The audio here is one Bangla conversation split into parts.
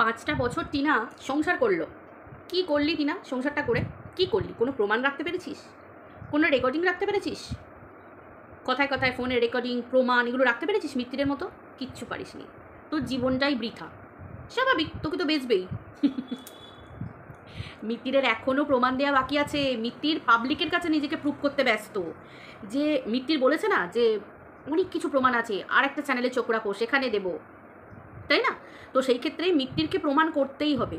5টা বছর টিনা সংসার করলো। কি করলি টিনা সংসারটা করে? কি করলি? কোনো প্রমাণ রাখতে পেরেছিস? কোনো রেকর্ডিং রাখতে পেরেছিস? কথায় কথায় ফোনে রেকর্ডিং প্রমাণ এগুলো রাখতে পেরেছিস মিত্তিরের মতো? কিচ্ছু পারিসনি। তোর জীবনটাই বৃথা। স্বাভাবিক, তোকে তো বেচবেই। মিত্তিরের এখনও প্রমাণ দেওয়া বাকি আছে। মিত্তির পাবলিকের কাছে নিজেকে প্রুভ করতে ব্যস্ত। যে মিত্তির বলেছে না যে অনেক কিছু প্রমাণ আছে, আর একটা চ্যানেলে চোখ রাখো, সেখানে দেবো, তাই না? তো সেই ক্ষেত্রে মিত্তিরকে প্রমাণ করতেই হবে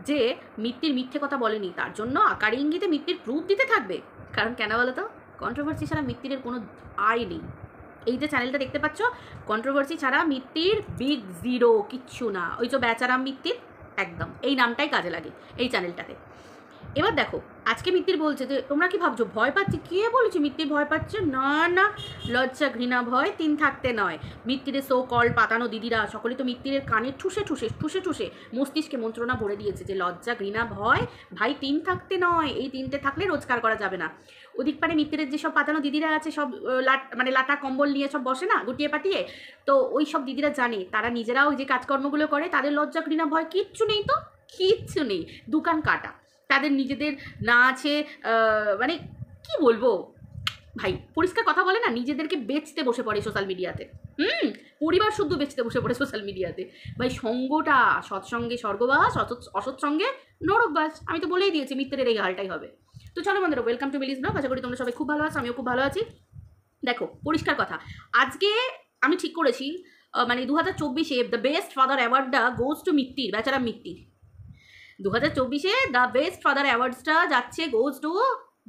যে মিত্তির মিথ্যে কথা বলেনি। তার জন্য আকারে ইঙ্গিতে মিত্তির প্রুফ দিতে থাকবে। কারণ কেন বলো তো? কন্ট্রোভার্সি ছাড়া মিত্তিরের কোনো আয় নেই। এই যে চ্যানেলটা দেখতে পাচ্ছ, কন্ট্রোভার্সি ছাড়া মিত্তির বিগ জিরো, কিচ্ছু না। ওই যে বেচারাম মিত্তির, একদম এই নামটাই কাজে লাগে এই চ্যানেলটাতে। এবার দেখো, আজকে মিত্তির বলছে যে তোমরা কি ভাবছো ভয় পাচ্ছে? কে বলেছে মিত্তির ভয় পাচ্ছে? না না, লজ্জা ঘৃণা ভয় তিন থাকতে নয়। মিত্তিরের সো কল পাতানো দিদিরা সকলে তো মিত্তিরের কানে ঠুসে ঠুসে ঠুসে ঠুসে মস্তিষ্কে মন্ত্রণা ভরে দিয়েছে যে লজ্জা ঘৃণা ভয় ভাই তিন থাকতে নয়। এই তিনটে থাকলে রোজগার করা যাবে না। ওদিক পারে মিত্তিরের যেসব পাতানো দিদিরা আছে, সব মানে লাটা কম্বল নিয়ে সব বসে না গুটিয়ে পাটিয়ে, তো ওই সব দিদিরা জানে তারা নিজেরাও যে কাজকর্মগুলো করে তাদের লজ্জা ঘৃণা ভয় কিচ্ছু নেই। তো কিচ্ছু নেই, দোকান কাটা। তাদের নিজেদের না আছে, মানে কি বলবো ভাই, পরিষ্কার কথা বলে না, নিজেদেরকে বেচতে বসে পড়ে সোশ্যাল মিডিয়াতে। পরিবার শুদ্ধ বেচতে বসে পড়ে সোশ্যাল মিডিয়াতে। ভাই সঙ্গটা, সৎসঙ্গে স্বর্গবাস, অসৎসঙ্গে নরকবাস। আমি তো বলেই দিয়েছি মিত্রের এই হালটাই হবে। তো চলো বন্ধুরা, ওয়েলকাম টু মিলিস ব্লগ। আশা করি তোমরা সবাই খুব ভালো আছো, আমিও খুব ভালো আছি। দেখো, পরিষ্কার কথা, আজকে আমি ঠিক করেছি মানে 2024-এ দ্য বেস্ট ফাদার অ্যাওয়ার্ডটা গোজ টু মিত্তির, বেচারা মিত্তির। 2024-এ দ্য বেস্ট ফাদার অ্যাওয়ার্ডসটা যাচ্ছে গোজ টু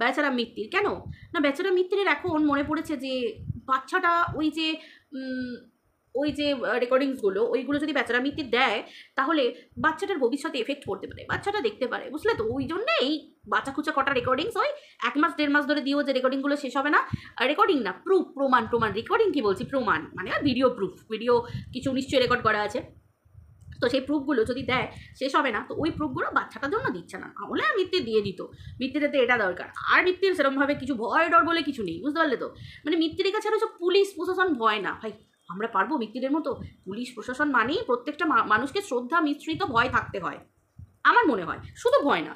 বেচারা মিত্তির। কেন না, বেচারা মিত্তিরের এখন মনে পড়েছে যে বাচ্চাটা ওই যে রেকর্ডিংসগুলো, ওইগুলো যদি বেচারা মিত্তির দেয় তাহলে বাচ্চাটার ভবিষ্যতে এফেক্ট পড়তে পারে, বাচ্চাটা দেখতে পারে, বুঝলে তো? ওই জন্য এই বাচ্চা খুচা কটা রেকর্ডিংস ওই 1 মাস 1.5 মাস ধরে দিও, যে রেকর্ডিংগুলো শেষ হবে না। রেকর্ডিং না, প্রমাণ, রেকর্ডিং কি বলছি, প্রমাণ মানে ভিডিও প্রুফ, ভিডিও কিছু নিশ্চয়ই রেকর্ড করা আছে। তো সেই প্রুফগুলো যদি দেয় শেষ হবে না, তো ওই প্রুফগুলো বাচ্চাটার জন্য দিচ্ছে না, তাহলে মিত্তির দিয়ে দিত। মিত্তিরেতে এটা দরকার। আর মিত্তির সেরকমভাবে কিছু ভয় ডর বলে কিছু নেই, বুঝতে পারলে তো? মানে মিত্তিরের কাছে আরও পুলিশ প্রশাসন ভয় না। ভাই আমরা পারবো মিত্তিরের মতো? পুলিশ প্রশাসন মানেই প্রত্যেকটা মানুষকে শ্রদ্ধা মিশ্রিত ভয় থাকতে হয়, আমার মনে হয়। শুধু ভয় না,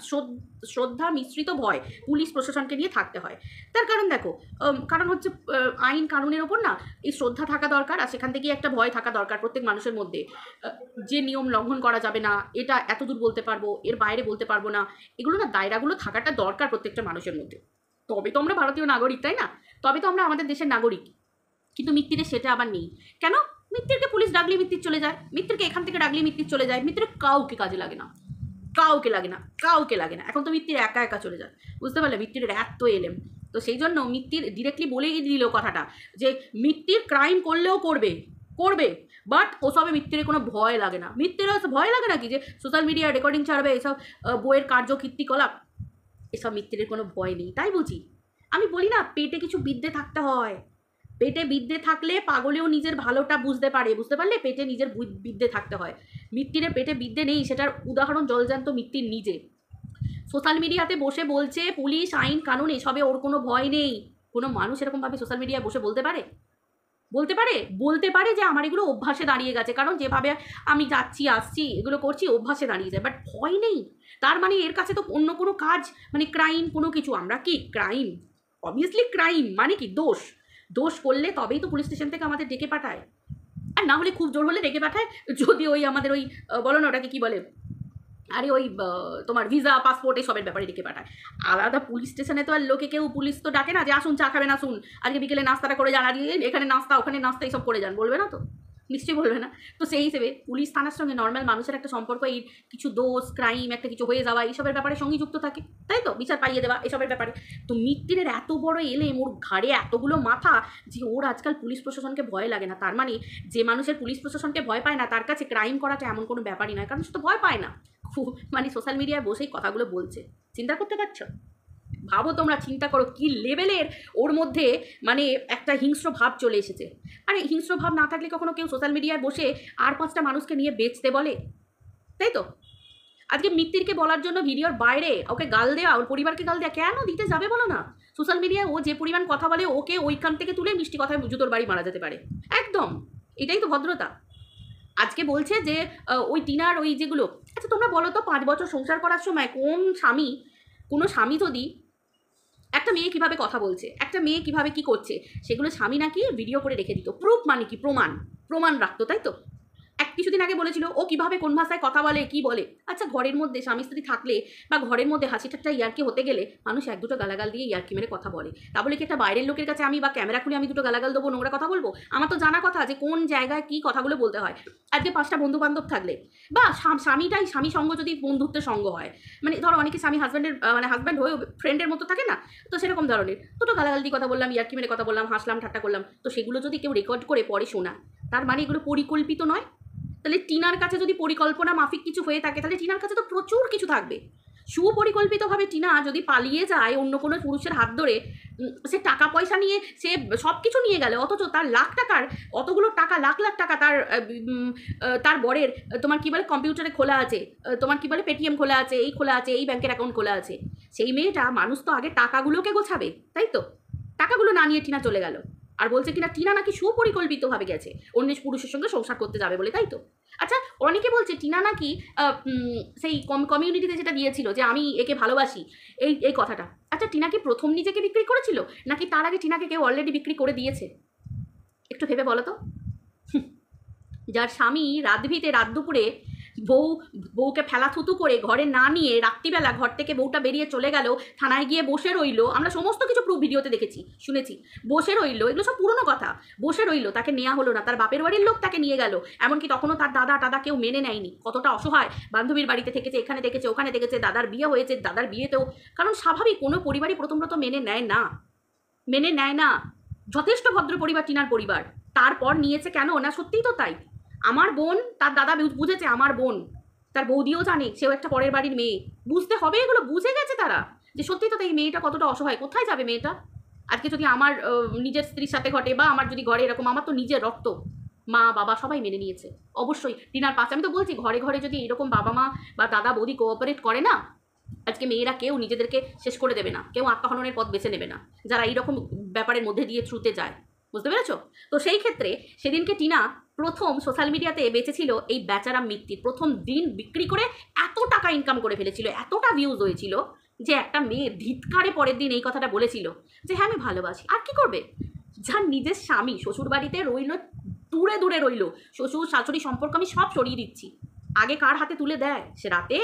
শ্রদ্ধা মিশ্রিত ভয় পুলিশ প্রশাসনকে নিয়ে থাকতে হয়। তার কারণ দেখো, কারণ হচ্ছে আইন কানুনের ওপর না এই শ্রদ্ধা থাকা দরকার, আর সেখান থেকেই একটা ভয় থাকা দরকার প্রত্যেক মানুষের মধ্যে। যে নিয়ম লঙ্ঘন করা যাবে না, এটা এত দূর বলতে পারবো, এর বাইরে বলতে পারবো না, এগুলো না দায়রাগুলো থাকাটা দরকার প্রত্যেকটা মানুষের মধ্যে। তবে তো আমরা ভারতীয় নাগরিক, তাই না? তবে তো আমরা আমাদের দেশের নাগরিক। কিন্তু মিত্তিরে সেটা আবার নেই। কেন? মিত্তিরকে পুলিশ ডাকলে মিত্তির চলে যায়, মিত্তিরকে এখান থেকে ডাকলে মিত্তির চলে যায়, মিত্তির কাউকে কাজে লাগে না, কাউকে লাগে না। এখন তো মিত্তির একা একা চলে যায়, বুঝতে পারলে? মিত্তিরের এত এলেম। তো সেই জন্য মিত্তির ডিরেক্টলি বলেই দিল কথাটা যে মিত্তির ক্রাইম করলেও করবে, বাট ওসবে মিত্তিরের কোনো ভয় লাগে না। মিত্তিরের ভয় লাগে না কি যে সোশ্যাল মিডিয়া রেকর্ডিং ছাড়বে, এসব বইয়ের কার্যকীর্তিকলাপ, এসব মিত্তিরের কোনো ভয় নেই। তাই বুঝি আমি বলি না, পেটে কিছু বিদ্যে থাকতে হয়। পেটে বিদ্যে থাকলে পাগলেও নিজের ভালোটা বুঝতে পারলে? পেটে নিজের বিদ্যে থাকতে হয়। মিত্তিরের পেটে বিদ্যে নেই, সেটার উদাহরণ জলজান্ত মিত্তির নিজে। সোশ্যাল মিডিয়াতে বসে বলছে পুলিশ আইন কানুন এসবে ওর কোনো ভয় নেই। কোনো মানুষ এরকমভাবে সোশ্যাল মিডিয়ায় বসে বলতে পারে যে আমার এগুলো অভ্যাসে দাঁড়িয়ে গেছে, কারণ যেভাবে আমি যাচ্ছি আসছি এগুলো করছি অভ্যাসে দাঁড়িয়ে যায়, বাট ভয় নেই। তার মানে এর কাছে তো অন্য কোনো কাজ, মানে ক্রাইম কোনো কিছু, আমরা কি ক্রাইম, অবভিয়াসলি ক্রাইম মানে কি দোষ করলে তবেই তো পুলিশ স্টেশন থেকে আমাদের ডেকে পাঠায়, আর না হলে খুব জোর হলে ডেকে পাঠায় যদি ওই আমাদের ওই বলো না ওটাকে কী বলে, আরে ওই তোমার ভিসা পাসপোর্ট এসবের ব্যাপারে ডেকে পাঠায়। আলাদা পুলিশ স্টেশনে তো আর লোকে কেউ পুলিশ তো ডাকে না যে আসুন চা খাবেন, আসুন আজকে বিকেলে নাস্তাটা করে যান, আজকে এখানে নাস্তা ওখানে নাস্তা এইসব করে যান, বলবে না তো? নিশ্চয়ই বলবে না। তো সেই হিসেবে পুলিশ থানার সঙ্গে নর্মাল মানুষের একটা সম্পর্ক এই কিছু দোষ ক্রাইম একটা কিছু হয়ে যাওয়া এইসবের ব্যাপারে সঙ্গে যুক্ত থাকে, তাই তো? বিচার পাইয়ে দেওয়া এসবের ব্যাপারে। তো মিত্তিরের এত বড় এলেম, ওর ঘাড়ে এতগুলো মাথা যে ওর আজকাল পুলিশ প্রশাসনকে ভয় লাগে না। তার মানে যে মানুষের পুলিশ প্রশাসনকে ভয় পায় না তার কাছে ক্রাইম করাটা এমন কোনো ব্যাপারই নয়, কারণ সে তো ভয় পায় না। মানে সোশ্যাল মিডিয়ায় বসেই কথাগুলো বলছে, চিন্তা করতে পারছো? ভাবো তোমরা, চিন্তা করো কি লেভেলের ওর মধ্যে মানে একটা হিংস্র ভাব চলে এসেছে। আরে হিংস্র ভাব না থাকলে কখনো কেউ সোশ্যাল মিডিয়ায় বসে আর 5টা মানুষকে নিয়ে বেচতে বলে, তাই তো? আজকে মিত্তিরকে বলার জন্য ভিডিওর বাইরে ওকে গাল দেওয়া, ওর পরিবারকে গাল দেওয়া কেন দিতে যাবে বলো না? সোশ্যাল মিডিয়ায় ও যে পরিমাণ কথা বলে ওকে ওইখান থেকে তুলে মিষ্টি কথায় জুতোর বাড়ি মারা যেতে পারে, একদম। এটাই তো ভদ্রতা। আজকে বলছে যে ওই টিনার ওই যেগুলো, আচ্ছা তোমরা বলো তো 5 বছর সংসার করার সময় কোনো স্বামী যদি একটা মেয়ে কিভাবে কথা বলছে, একটা মেয়ে কিভাবে কি করছে, সেগুলো স্বামী নাকি ভিডিও করে রেখে দিত। প্রুফ মানে কি, প্রমাণ রাখতো, তাই তো? কিছুদিন আগে বলেছিল ও কিভাবে কোন ভাষায় কথা বলে, কি বলে। আচ্ছা ঘরের মধ্যে স্বামী স্ত্রী থাকলে বা ঘরের মধ্যে হাসি ঠাট্টা ইয়ার্কি হতে গেলে মানুষ 1-2টো গালাগাল দিয়ে ইয়ার্কি মেরে কথা বলে। তা বলে কি একটা বাইরের লোকের কাছে আমি বা ক্যামেরা খুলে আমি 2টো গালাগাল দেবো, নোংরা কথা বলবো? আমার তো জানা কথা যে কোন জায়গায় কি কথাগুলো বলতে হয়। আজকে 5টা বন্ধু বান্ধব থাকলে বা স্বামী সঙ্গ যদি বন্ধুত্বের সঙ্গ হয়, মানে ধরো অনেকে স্বামী হাজব্যান্ড হয়ে ফ্রেন্ডের মতো থাকে না, তো সেরকম ধরনের 2টো গালাগাল দিয়ে কথা বললাম, ইয়ার্কি মেরে কথা বললাম, হাসলাম ঠাট্টা করলাম, তো সেগুলো যদি কেউ রেকর্ড করে পরে শোনা, তার মানে এগুলো পরিকল্পিত নয়। তাহলে টিনার কাছে যদি পরিকল্পনা মাফিক কিছু হয়ে থাকে, তাহলে টিনার কাছে তো প্রচুর কিছু থাকবে। সুপরিকল্পিতভাবে টিনা যদি পালিয়ে যায় অন্য কোনো পুরুষের হাত ধরে, সে টাকা পয়সা নিয়ে সে সব কিছু নিয়ে গেলে, অথচ তার অতগুলো টাকা লাখ টাকা তার বরের তোমার কি বলে কম্পিউটারে খোলা আছে, তোমার কি বলে পেটিএম খোলা আছে, এই খোলা আছে, এই ব্যাংকের অ্যাকাউন্ট খোলা আছে। সেই মেয়েটা, মানুষ তো আগে টাকাগুলোকে গোছাবে, তাই তো? টাকাগুলো না নিয়ে টিনা চলে গেল, আর বলছে কিনা টিনা নাকি সুপরিকল্পিতভাবে গেছে অন্য পুরুষের সঙ্গে সংসার করতে যাবে বলে, তাই তো? আচ্ছা অনেকে বলছে টিনা নাকি সেই কমিউনিটিতে যেটা দিয়েছিল যে আমি একে ভালোবাসি, এই কথাটা। আচ্ছা টিনা কি প্রথম নিজেকে বিক্রি করেছিল, নাকি তার আগে টিনাকে কেউ অলরেডি বিক্রি করে দিয়েছে? একটু ভেবে বলো তো। যার স্বামী রাত দুপুরে বউকে ফেলা থুতু করে ঘরে না নিয়ে রাত্রিবেলা ঘর থেকে বউটা বেরিয়ে চলে গেল, থানায় গিয়ে বসে রইলো, আমরা সমস্ত কিছু প্রুফ ভিডিওতে দেখেছি, শুনেছি, বসে রইলো, এগুলো সব পুরনো কথা, বসে রইলো, তাকে নেওয়া হলো না, তার বাপের বাড়ির লোক তাকে নিয়ে গেল, এমনকি তখনও তার দাদা কেউ মেনে নেয়নি, কতটা অসহায়, বান্ধবীর বাড়িতে থেকেছে, এখানে দেখেছে, ওখানে দেখেছে, দাদার বিয়ে হয়েছে, দাদার বিয়েতেও, কারণ স্বাভাবিক কোনো পরিবারই প্রথমত মেনে নেয় না, যথেষ্ট ভদ্র পরিবার টিনার পরিবার, তারপর নিয়েছে কেন না? সত্যিই তো তাই। আমার বোন, তার দাদা বুঝেছে, আমার বোন, তার বৌদিও জানে সেও একটা পরের বাড়ির মেয়ে, বুঝতে হবে, এগুলো বুঝে গেছে তারা, যে সত্যি তো এই মেয়েটা কতটা অসহায়, কোথায় যাবে মেয়েটা। আজকে যদি আমার নিজের স্ত্রীর সাথে ঘটে, বা আমার যদি ঘরে এরকম, আমার তো নিজের রক্ত, মা বাবা সবাই মেনে নিয়েছে, অবশ্যই টিনার পাশে। আমি তো বলছি ঘরে ঘরে যদি এরকম বাবা মা বা দাদা বৌদি কোঅপারেট করে না, আজকে মেয়েরা কেউ নিজেদেরকে শেষ করে দেবে না, কেউ আত্মহননের পথ বেছে নেবে না, যারা এইরকম ব্যাপারের মধ্যে দিয়ে থ্রুতে যায়, বুঝতে পেরেছো? তো সেই ক্ষেত্রে সেদিনকে টিনা প্রথম সোশ্যাল মিডিয়াতে বেঁচেছিল এই বেচারা মিত্তির, প্রথম দিন বিক্রি করে এত টাকা ইনকাম করে ফেলেছিল, এতটা ভিউজ হয়েছিল যে একটা মেয়ে ধিৎকারে পরের দিন এই কথাটা বলেছিল যে হ্যাঁ আমি ভালোবাসি। আর কি করবে, যার নিজের স্বামী শ্বশুর বাড়িতে রইল, দূরে রইল, শ্বশুর শাশুড়ি সম্পর্ক আমি সব সরিয়ে দিচ্ছি, আগে কার হাতে তুলে দেয় সে রাতে,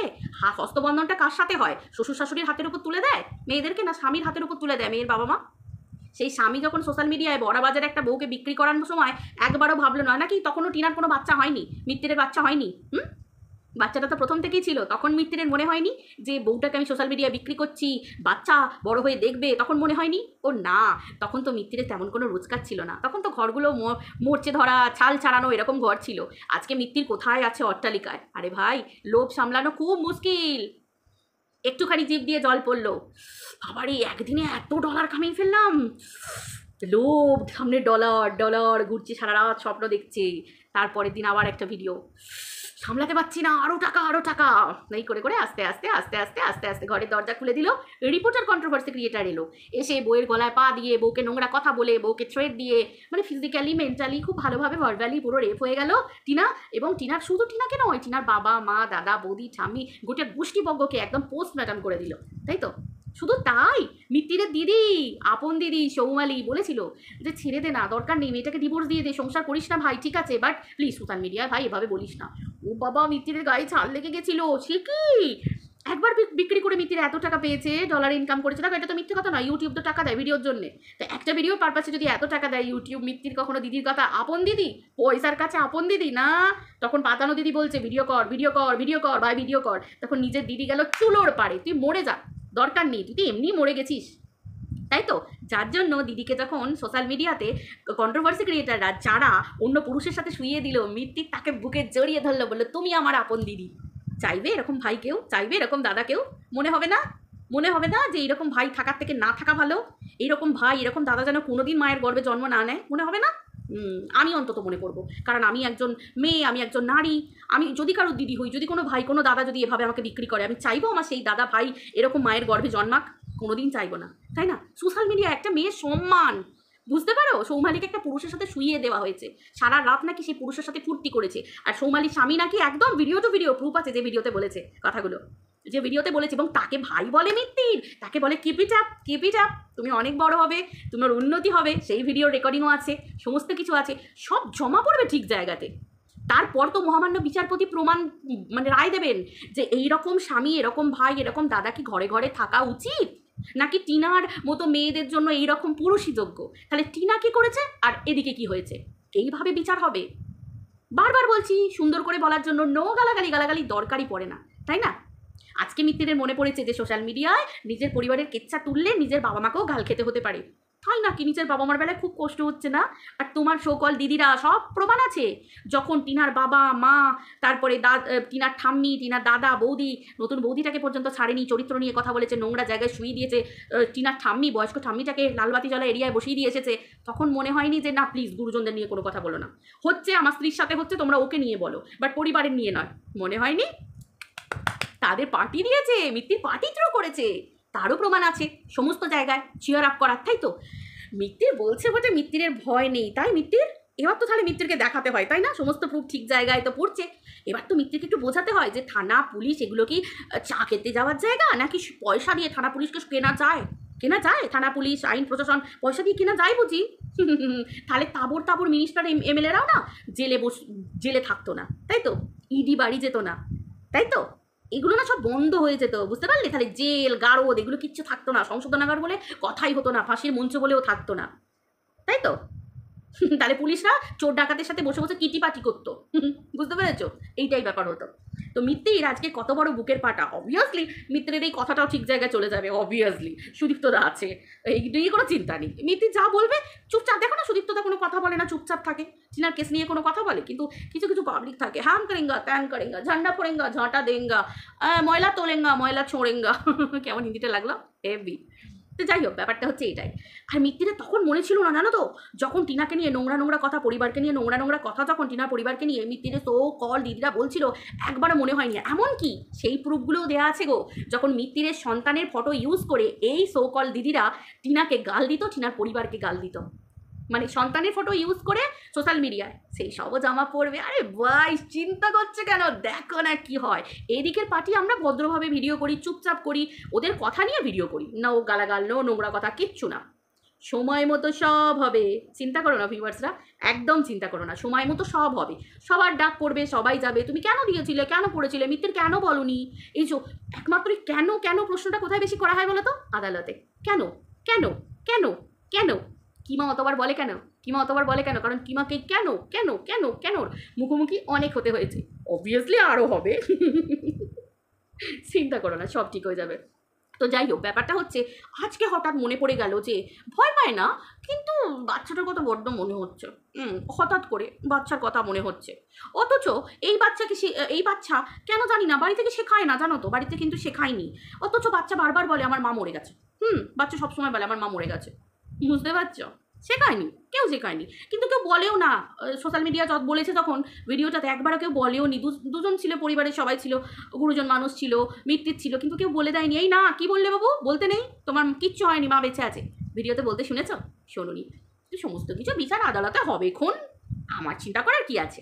হস্তবন্ধনটা কার সাথে হয়, শ্বশুর শাশুড়ির হাতের উপর তুলে দেয় মেয়েদেরকে, না স্বামীর হাতের উপর তুলে দেয় মেয়ের বাবা মা? সেই স্বামী যখন সোশ্যাল মিডিয়ায় বড় বাজারে একটা বউকে বিক্রি করানোর সময় একবারও ভাবলো না নাকি তখনও টিনার কোনো বাচ্চা হয়নি, মিত্তিরের বাচ্চা হয়নি? বাচ্চাটা তো প্রথম থেকেই ছিল, তখন মিত্তিরের মনে হয়নি যে বউটাকে আমি সোশ্যাল মিডিয়ায় বিক্রি করছি, বাচ্চা বড় হয়ে দেখবে, তখন মনে হয়নি? ও না, তখন তো মিত্তিরের তেমন কোনো রোজগার ছিল না, তখন তো ঘরগুলো মরচে ধরা, ছাল ছাড়ানো এরকম ঘর ছিল। আজকে মিত্তির কোথায় আছে? অট্টালিকায়। আরে ভাই, লোভ সামলানো খুব মুশকিল। একটুখানি জিভ দিয়ে জল পড়লো, আবার একদিনে এত ডলার কামিয়ে ফেললাম, লোভ, সামনে ডলার ঘুরছে, সারা রাত স্বপ্ন দেখছে, তারপরের দিন আবার একটা ভিডিও, সামলাতে পারছি না, আরও টাকা এই করে আস্তে আস্তে ঘরের দরজা খুলে দিল, রিপোর্টার কন্ট্রোভার্সি ক্রিয়েটার এলো, এসে বউয়ের গলায় পা দিয়ে, বউকে নোংরা কথা বলে, বউকে থ্রেট দিয়ে, মানে ফিজিক্যালি মেন্টালি খুব ভালোভাবে ভার্বালি পুরো রেপ হয়ে গেল টিনা। এবং টিনার শুধু টিনাকে নয়, টিনার বাবা মা দাদা বৌদি ঠাম্মি গোটা গোষ্ঠীবর্গকে একদম পোস্টমর্টম করে দিল, তাই তো? শুধু তাই, মিত্তিরের দিদি, আপন দিদি সৌমালি বলেছিল যে ছেড়ে দে না, দরকার নেই, মেয়েটাকে ডিভোর্স দিয়ে দে, সংসার করিস না ভাই, ঠিক আছে, বাট প্লিজ সোশ্যাল মিডিয়ায় ভাই এভাবে বলিস না। ও বাবা, মিত্তিরের গায়ে ছাল লেগে গেছিল, সে কি একবার বিক্রি করে মিত্তির এত টাকা পেয়েছে, ডলার ইনকাম করেছে। দেখো এটা তো মিথ্যে কথা নয়, ইউটিউব তো টাকা দেয় ভিডিওর জন্য, তো একটা ভিডিও পারপাসে যদি এত টাকা দেয় ইউটিউব, মিত্তির কখনো দিদির কথা আপন দিদি, পয়সার কাছে আপন দিদি না? তখন পাতানো দিদি বলছে ভিডিও কর ভাই, ভিডিও কর, তখন নিজের দিদি গেল চুলোর পারে, তুই মরে যা, দরকার নেই, তুই তো এমনি মরে গেছিস, তাই তো? যার জন্য দিদিকে যখন সোশ্যাল মিডিয়াতে কন্ট্রোভার্সি ক্রিয়েটাররা যারা অন্য পুরুষের সাথে শুইয়ে দিল, মিত্তির তাকে বুকে জড়িয়ে ধরলো, বললো তুমি আমার আপন দিদি। চাইবে এরকম ভাই কেউ? চাইবে এরকম দাদা কেউ? মনে হবে না যে এইরকম ভাই থাকার থেকে না থাকা ভালো? এইরকম ভাই, এরকম দাদা যেন কোনোদিন মায়ের গর্ভে জন্ম না নেয়, মনে হবে না? আমি অন্তত মনে করবো, কারণ আমি একজন মেয়ে, আমি একজন নারী, আমি যদি কারোর দিদি হই, যদি কোনো ভাই কোনো দাদা যদি এভাবে আমাকে বিক্রি করে, আমি চাইবো আমার সেই দাদা ভাই এরকম মায়ের গর্ভে জন্মাক? কোনোদিন চাইবো না, তাই না? সোশ্যাল মিডিয়া একটা মেয়ের সম্মান, বুঝতে পারো, সৌমালিকে একটা পুরুষের সাথে শুইয়ে দেওয়া হয়েছে, সারা রাত নাকি সেই পুরুষের সাথে ফুর্তি করেছে, আর সৌমালির স্বামী নাকি একদম ভিডিও টু ভিডিও প্রুফ আছে যে ভিডিওতে বলেছে কথাগুলো, যে ভিডিওতে বলেছে, এবং তাকে ভাই বলে মিত্তির, তাকে বলে কিপ ইট আপ, তুমি অনেক বড় হবে, তোমার উন্নতি হবে, সেই ভিডিও রেকর্ডিংও আছে, সমস্ত কিছু আছে, সব জমা পড়বে ঠিক জায়গাতে। তারপর তো মহামান্য বিচারপতি প্রমাণ মানে রায় দেবেন যে এইরকম স্বামী, এরকম ভাই, এরকম দাদা কি ঘরে ঘরে থাকা উচিত, নাকি টিনার মতো মেয়েদের জন্য এইরকম পুরুষই যোগ্য। তাহলে টিনা কি করেছে আর এদিকে কি হয়েছে, এইভাবে বিচার হবে। বারবার বলছি সুন্দর করে বলার জন্য, নো গালাগালি দরকারই পড়ে না, তাই না? আজকে মিত্তিরের মনে পড়েছে যে সোশ্যাল মিডিয়ায় নিজের পরিবারের কেচ্ছা তুললে নিজের বাবা মাকেও গাল খেতে হতে পারে, তাই নাকি নিজের বাবা মার বেলায় খুব কষ্ট হচ্ছে না? আর তোমার সকল দিদিরা সব প্রমাণ আছে, যখন টিনার বাবা মা, তারপরে টিনার ঠাম্মি, টিনার দাদা বৌদি, নতুন বৌদিটাকে পর্যন্ত ছাড়েনি, চরিত্র নিয়ে কথা বলেছে, নোংরা জায়গায় শুয়ে দিয়েছে, টিনার ঠাম্মি বয়স্ক ঠাম্মিটাকে লালবাতি জ্বলা এরিয়ায় বসিয়ে দিয়ে এসেছে, তখন মনে হয়নি যে না প্লিজ গুরুজনদের নিয়ে কোনো কথা বলো না, হচ্ছে আমার স্ত্রীর সাথে হচ্ছে তোমরা ওকে নিয়ে বলো, বাট পরিবারের নিয়ে নয়, মনে হয়নি? তাদের পার্টি দিয়েছে, মিত্তির পার্টি থ্রো করেছে, তারও প্রমাণ আছে সমস্ত জায়গায় চিয়ার আপ করার, তাই তো? মিত্তির বলছে বটে মিত্তিরের ভয় নেই, তাই মিত্তির এবার তো তাহলে মিত্তিরকে দেখাতে হয়, তাই না? সমস্ত প্রুফ ঠিক জায়গায় তো পড়ছে, এবার তো মিত্তিরকে একটু বোঝাতে হয় যে থানা পুলিশ এগুলো কি চা খেতে যাওয়ার জায়গা, নাকি পয়সা দিয়ে থানা পুলিশকে কেনা যায়, থানা পুলিশ আইন প্রশাসন পয়সা দিয়ে কেনা যায় বুঝি? তাহলে তাবর মিনিস্টার এমএলএরাও না জেলে থাকতো না, তাই তো? ইডি বাড়ি যেত না, তাই তো? এগুলো না সব বন্ধ হয়ে যেত, বুঝতে পারলে? তাহলে জেল গারদ এগুলো কিচ্ছু থাকতো না, সংশোধনাগার বলে কথাই হতো না, ফাঁসির মঞ্চ বলেও থাকতো না, তাই তো? তাহলে পুলিশরা চোর ডাকাতের সাথে বসে বসে কিটিপাটি করতো, বুঝতে পেরেছো? এইটাই ব্যাপার হতো। তো মিত্তির আজকে কত বড় বুকের পাটা, অবভিয়াসলি মিত্রের এই কথাটাও ঠিক জায়গায় চলে যাবে, অবভিয়াসলি সুদীপ্তদা আছে, এই নিয়ে কোনো চিন্তা নেই, মিত্তির যা বলবে চুপচাপ, দেখো না সুদীপ্তদা কোনো কথা বলে না, চুপচাপ থাকে, টিনার কেস নিয়ে কোনো কথা বলে, কিন্তু কিছু কিছু পাবলিক থাকে, হ্যাম করেঙ্গা ত্যান করেঙ্গা, ঝান্ডা ফোড়েঙ্গা ঝাঁটা দেঙ্গা, ময়লা তোলেঙ্গা ময়লা ছোড়েঙ্গা, কেমন হিন্দিটা লাগলো হেভি। তো যাই হোক, ব্যাপারটা হচ্ছে এটাই। আর মিত্তিরের তখন মনে ছিল না, জানো তো, যখন টিনাকে নিয়ে নোংরা কথা, পরিবারকে নিয়ে নোংরা কথা, যখন টিনার পরিবারকে নিয়ে মিত্তিরের সো কল দিদিরা বলছিল, একবারও মনে হয়নি। এমনকি সেই প্রুফগুলোও দেওয়া আছে গো, যখন মিত্তিরের সন্তানের ফটো ইউজ করে এই সো কল দিদিরা টিনাকে গাল দিত, টিনার পরিবারকে গাল দিত, মানে সন্তানের ফটো ইউজ করে সোশ্যাল মিডিয়ায়, সেই সবও জামা পড়বে। আরে ভাই চিন্তা করছে কেন, দেখো না কি হয়। এদিকের পার্টি আমরা ভদ্রভাবে ভিডিও করি, চুপচাপ করি, ওদের কথা নিয়ে ভিডিও করি না, ও গালাগাল নো নোংরা কথা কিচ্ছু না, সময় মতো সব হবে, চিন্তা করো না ভিউয়ার্সরা, একদম চিন্তা করো না, সময় মতো সব হবে, সবার ডাক পড়বে, সবাই যাবে। তুমি কেন দিয়েছিলে, কেন পড়েছিলে, মিত্তির কেন বলনি, এই যে একমাত্র কেন প্রশ্নটা কোথায় বেশি করা হয় বলো তো? আদালতে। কেন কেন কেন কেন কিমা অতবার বলে কেন, কারণ কিমাকে কেন মুখোমুখি অনেক হতে হয়েছে, অবভিয়াসলি আরও হবে। চিন্তা করো না, সব ঠিক হয়ে যাবে। তো যাই হোক, ব্যাপারটা হচ্ছে আজকে হঠাৎ মনে পড়ে গেল যে ভয় পায় না, কিন্তু বাচ্চাটার কথা বড্ড মনে হচ্ছে, হঠাৎ করে বাচ্চার কথা মনে হচ্ছে, অথচ এই বাচ্চা কেন জানি না বাড়ি থেকে শেখায় না, জানো তো, বাড়িতে কিন্তু শেখায়নি, অথচ বাচ্চা বারবার বলে আমার মা মরে গেছে, বাচ্চা সবসময় বলে আমার মা মরে গেছে, বুঝতে পারছো? কেউ শেখায়নি, কিন্তু কেউ বলেও না, সোশ্যাল মিডিয়া যত বলেছে তখন ভিডিওটাতে একবারও কেউ বলেও নি, দুজন ছিল পরিবারের সবাই ছিল, গুরুজন মানুষ ছিল, মিত্তির ছিল, কিন্তু কেউ বলে দেয়নি। এই না, কি বললে বাবু, বলতে নেই, তোমার কিচ্ছু হয়নি, মা বেঁচে আছে, ভিডিওতে বলতে শুনেছ? শোনোনি। সমস্ত কিছু বিচার আদালতে হবে, এখন আমার চিন্তা করার কি আছে,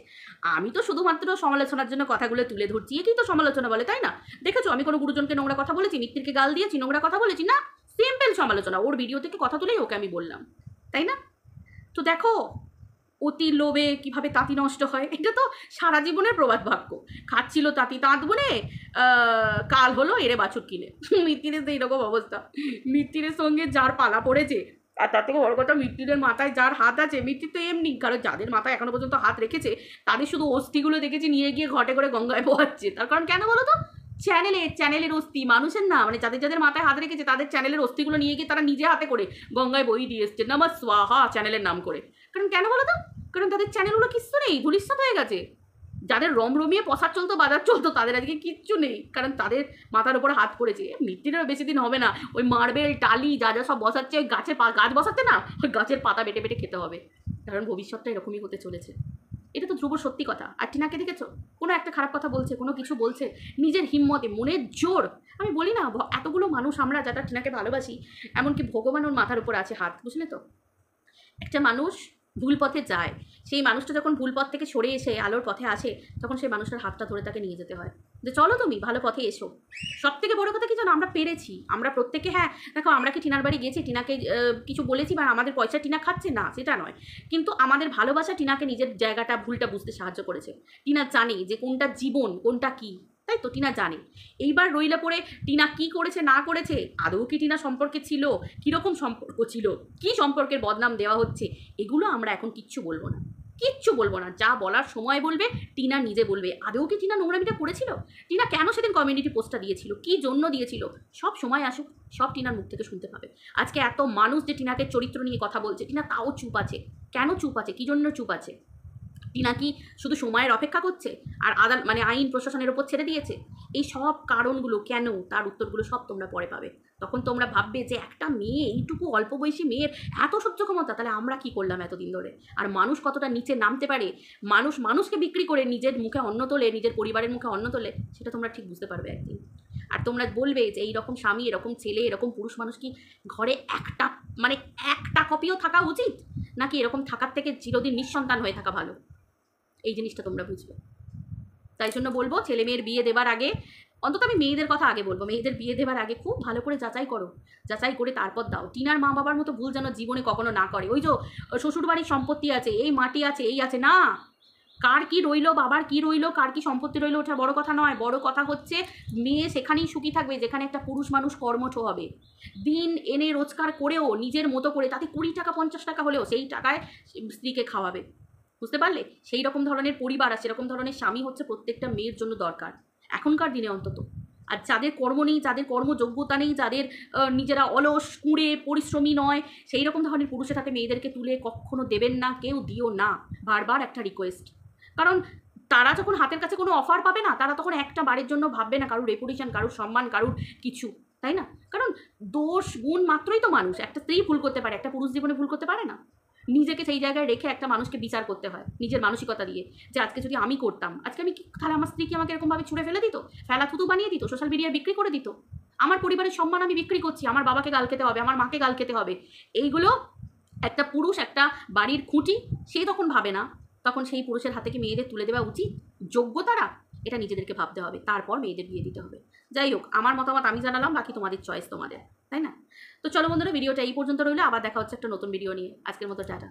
আমি তো শুধুমাত্র সমালোচনার জন্য কথাগুলো তুলে ধরছি, একেই তো সমালোচনা বলে, তাই না? দেখেছো আমি কোনো গুরুজনকে নোংরা কথা বলেছি, মিত্তিরকে গাল দিয়েছি, নোংরা কথা বলেছি না, সিম্পল সমালোচনা, ওর ভিডিও থেকে কথা তুলেই ওকে আমি বললাম, তাই না? তো দেখো অতি লোভে কিভাবে তাঁতি নষ্ট হয়, এটা তো সারা জীবনের প্রবাদ বাক্য, খাচ্ছিল তাঁতি তাঁত বনে, কাল হলো এরে বাছুর কিনে। মিত্তিরের তো এইরকম অবস্থা, মিত্তিরের সঙ্গে যার পালা পড়েছে, আর তার থেকে বড় কথা মিত্তিরের মাথায় যার হাত আছে, মিত্তির তো এমনি, কারণ যাদের মাথায় এখনো পর্যন্ত হাত রেখেছে তাদের শুধু অস্থিগুলো দেখেছি নিয়ে গিয়ে ঘটে করে গঙ্গায় পোহাচ্ছে, তার কারণ কেন বলো তো, চ্যানেলের অস্থি, মানুষের না, মানে যাদের মাথায় হাত রেখেছে তাদের চ্যানেলের অস্থিগুলো নিয়ে গিয়ে তারা নিজে হাতে করে গঙ্গায় বই দিয়ে এসছে, নমঃ স্বাহা চ্যানেলের নাম করে। কারণ কেন বলো তো, কারণ তাদের চ্যানেলগুলো কিচ্ছু নেই, ধূলিসাৎ হয়ে গেছে, যাদের রমিয়ে পসার চলতো বাজার চলতো তাদের আজকে কিচ্ছু নেই, কারণ তাদের মাথার উপরে হাত পড়েছে। মিত্তিরেরও বেশি দিন হবে না, ওই মার্বেল টালি যা সব বসাচ্ছে, ওই গাছ বসাতে না, ওই গাছের পাতা বেটে বেটে খেতে হবে, কারণ ভবিষ্যৎটা এরকমই হতে চলেছে। এটা তো ধ্রুব সত্যি কথা। আর টিনাকে দেখেছো, কোনো একটা খারাপ কথা বলছে, কোনো কিছু বলছে, নিজের হিম্মতে, মনের জোর, আমি বলি না এতগুলো মানুষ আমরা যারা টিনাকে ভালোবাসি, এমনকি ভগবান ওর মাথার উপর আছে হাত, বুঝলে তো, একটা মানুষ ভুল পথে যায়, সেই মানুষটা যখন ভুল পথ থেকে সরে এসে আলোর পথে আসে, তখন সেই মানুষটার হাতটা ধরে তাকে নিয়ে যেতে হয়, যে চলো তুমি ভালো পথে এসো। সব থেকে বড় কথা কি জানো, আমরা পেরেছি, আমরা প্রত্যেকে, হ্যাঁ দেখো আমরা কি টিনার বাড়ি গেছি, টিনাকে কিছু বলেছি বা আমাদের পয়সা টিনা খাচ্ছে না, সেটা নয়, কিন্তু আমাদের ভালোবাসা টিনাকে নিজের জায়গাটা ভুলটা বুঝতে সাহায্য করেছে। টিনা জানে যে কোনটা জীবন কোনটা কি, তাই তো টিনা জানে। এইবার রইলা পড়ে টিনা কি করেছে না করেছে, আদৌ কি টিনা সম্পর্কে ছিল, কীরকম সম্পর্ক ছিল, কি সম্পর্কের বদনাম দেওয়া হচ্ছে, এগুলো আমরা এখন কিচ্ছু বলবো না, কিচ্ছু বলবো না। যা বলার সময় বলবে টিনা নিজে বলবে। আদৌ কি টিনা নোংরামিটা করেছিল, টিনা কেন সেদিন কমিউনিটি পোস্টটা দিয়েছিল, কি জন্য দিয়েছিল, সব সময় আসুক, সব টিনার মুখ থেকে শুনতে পাবে। আজকে এত মানুষ যে টিনাকে চরিত্র নিয়ে কথা বলছে, টিনা তাও চুপ আছে। কেন চুপ আছে, কি জন্য চুপ আছে? টিনা কি শুধু সময়ের অপেক্ষা করছে আর মানে আইন প্রশাসনের ওপর ছেড়ে দিয়েছে? এই সব কারণগুলো কেন, তার উত্তরগুলো সব তোমরা পরে পাবে। তখন তোমরা ভাববে যে একটা মেয়ে, এইটুকু অল্প বয়সী মেয়ের এত সহ্য ক্ষমতা, তাহলে আমরা কি করলাম এতদিন ধরে। আর মানুষ কতটা নিচে নামতে পারে, মানুষ মানুষকে বিক্রি করে নিজের মুখে অন্ন তোলে, নিজের পরিবারের মুখে অন্ন তোলে, সেটা তোমরা ঠিক বুঝতে পারবে একদিন। আর তোমরা বলবে যে এইরকম স্বামী, এরকম ছেলে, এরকম পুরুষ মানুষ কি ঘরে একটা কপিও থাকা উচিত, নাকি এরকম থাকার থেকে চিরদিন নিঃসন্তান হয়ে থাকা ভালো? এই জিনিসটা তোমরা বুঝবে। তাই জন্য বলবো, ছেলে মেয়ের বিয়ে দেবার আগে, অন্তত আমি মেয়েদের কথা আগে বলবো, মেয়েদের বিয়ে দেবার আগে খুব ভালো করে যাচাই করো, যাচাই করে তারপর দাও। টিনার মা বাবার মতো ভুল যেন জীবনে কখনো না করে। ওই যে শ্বশুরবাড়ির সম্পত্তি আছে, এই মাটি আছে, এই আছে, না, কার কি রইলো, বাবার কি রইলো, কার কি সম্পত্তি রইলো, ওটা বড় কথা নয়। বড় কথা হচ্ছে মেয়ে সেখানেই সুখী থাকবে যেখানে একটা পুরুষ মানুষ কর্মঠ হবে, দিন এনে রোজগার করেও নিজের মতো করে, তাতে 20 টাকা 50 টাকা হলেও সেই টাকায় স্ত্রীকে খাওয়াবে। বুঝতে পারলে? সেই রকম ধরনের পরিবার আর সেরকম ধরনের স্বামী হচ্ছে প্রত্যেকটা মেয়ের জন্য দরকার এখনকার দিনে অন্তত। আর যাদের কর্ম নেই, যাদের কর্মযোগ্যতা নেই, যাদের নিজেরা অলস কুঁড়ে পরিশ্রমী নয়, সেই রকম ধরনের পুরুষের হাতে মেয়েদেরকে তুলে কখনো দেবেন না, কেউ দিও না। বারবার একটা রিকোয়েস্ট, কারণ তারা যখন হাতের কাছে কোনো অফার পাবে না, তারা তখন একটা বারের জন্য ভাববে না কারুর রেপুটেশন, কারুর সম্মান, কারুর কিছু, তাই না? কারণ দোষ গুণ মাত্রই তো মানুষ। একটা স্ত্রী ভুল করতে পারে, একটা পুরুষ জীবনে ভুল করতে পারে না। নিজেকে সেই জায়গায় রেখে একটা মানুষকে বিচার করতে হয় নিজের মানসিকতা দিয়ে, যে আজকে যদি আমি করতাম, আজকে আমি তাহলে আমার স্ত্রী কি আমাকে এরকমভাবে ছুঁড়ে ফেলে দিত, ফেলা থুতু বানিয়ে দিত, সোশ্যাল মিডিয়ায় বিক্রি করে দিত? আমার পরিবারের সম্মান আমি বিক্রি করছি, আমার বাবাকে গাল খেতে হবে, আমার মাকে গাল খেতে হবে। এইগুলো একটা পুরুষ, একটা বাড়ির খুঁটি, সে তখন ভাবে না। তখন সেই পুরুষের হাতে কি মেয়েদের তুলে দেওয়া উচিত? যোগ্যতারা, এটা নিজেদেরকে ভাবতে হবে, তারপর মেয়েদের বিয়ে দিতে হবে। যাই হোক, আমার মতামত আমি জানালাম, বাকি তোমাদের চয়েস তোমাদের, তাই না? তো চলো বন্ধুরা, ভিডিওটা এই পর্যন্ত রইলো, আবার দেখা হচ্ছে একটা নতুন ভিডিও নিয়ে। আজকের মতো টাটা।